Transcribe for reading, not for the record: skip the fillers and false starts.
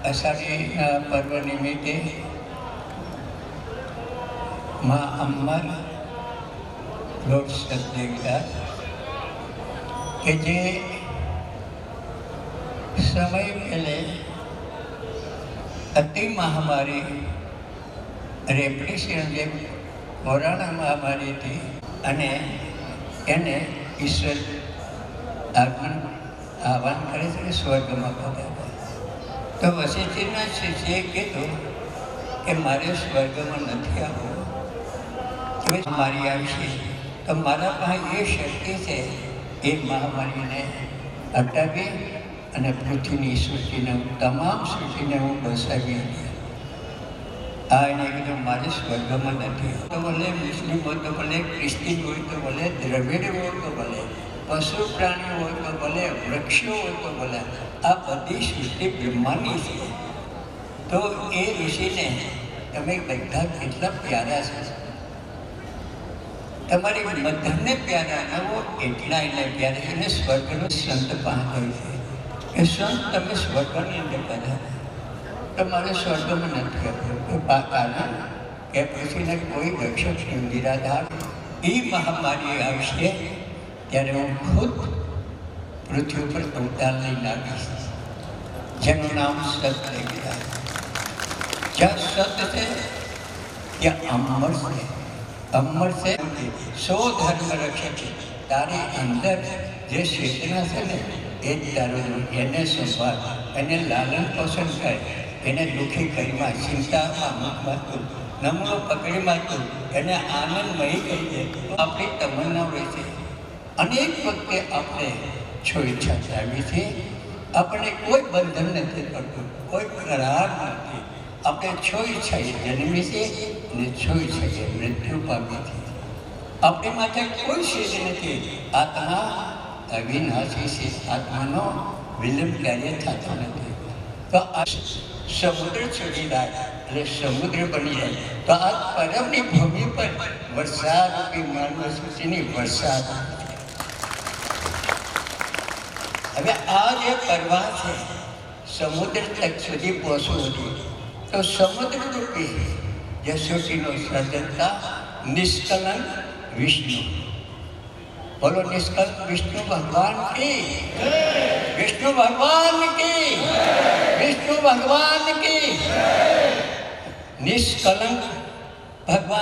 અષાઢીના પર્વ નિમિત્તે માં અમ્મા લોર્ડ સદદેવદાસ કે જે સમય પહેલે અતિ મહામારી રેપડિશન જે કોરોના મહામારી હતી અને એને ઈશ્વર આહ્વાન કરે છે કે સ્વર્ગમાં પધારો. તો વશિષ્ઠના શિષ્યએ કીધું કે મારે સ્વર્ગમાં નથી આવવું, મારી આવશે તો મારા પાસે એ શક્તિ છે એ મહામારીને હટાવી અને પૃથ્વીની સૃષ્ટિને તમામ સૃષ્ટિને હું બસાવી હતી. આ એને કીધું મારે સ્વર્ગમાં નથી. તો ભલે મુસ્લિમ હોય તો ભલે, ખ્રિસ્તી હોય તો ભલે, દ્રવિડ હોય તો ભલે, પશુ પ્રાણીઓ હોય તો ભલે, વૃક્ષો હોય તો ભલે, આ બધી સૃષ્ટિ બ્રહ્માંડની છે. તો એ ઋષિને તમે બધા કેટલા પ્યારા છો, તમારી બધાને પ્યારા આવો એટલા એને પ્યારા છે. અને સ્વર્ગનો સંત પાસે છે કે સંત તમે સ્વર્ગની અંદર પધારો. તમારે સ્વર્ગમાં નથી આપ્યું કારણ કે પછીને કોઈ રક્ષક નિરાધાર એ મહામારી આવશે ત્યારે હું ખુદ પૃથ્વી ઉપર અવતાર લઈને આવીશ, જેનું નામ સતદેવદાસ. જ્યાં સત છે ત્યાં અમર છે. અમર છે સો ધર્મ રક્ષક છે. તારી અંદર જે ચેતના છે ને એ જ તારું, એને સંભાળ, એને લાલન પોષણ કર, એને દુઃખી કરીમાં, ચિંતામાં મુખમાં તું, નમણો પકડીમાં તું, એને આનંદમય કહી દે. આપણી તમન્ના હોય છે. અનેક વખતે આપણે છોઈચ્છા ચાવી છે. આપણને કોઈ બંધન નથી કરતું, કોઈ કરાર નથી. આપણે છોઈચ્છાએ જન્મી છે અને છોઈચ્છાએ મૃત્યુ પામી છે. આપણી માથે કોઈ શેષ નથી. આત્મા અવિનાશી છે. આત્માનો વિલંબ ક્યારેય થતો નથી. તો આ સમુદ્ર છોડી જાય એટલે સમુદ્ર બની જાય. તો આ પરમની ભૂમિ પર વરસાદ રૂપી માનવ સૃષ્ટિની વરસાદ. હવે આ જે પ્રવાહ છે સમુદ્ર તક સુધી પહોંચવું હતું. તો સમુદ્ર રૂપી જે સૃષ્ટિનો સર્જનતા નિષ્કલંક વિષ્ણુ. બોલો નિષ્કલંક વિષ્ણુ ભગવાન કી, વિષ્ણુ ભગવાન કી, વિષ્ણુ ભગવાન કી. નિષ્કલંક ભગવાન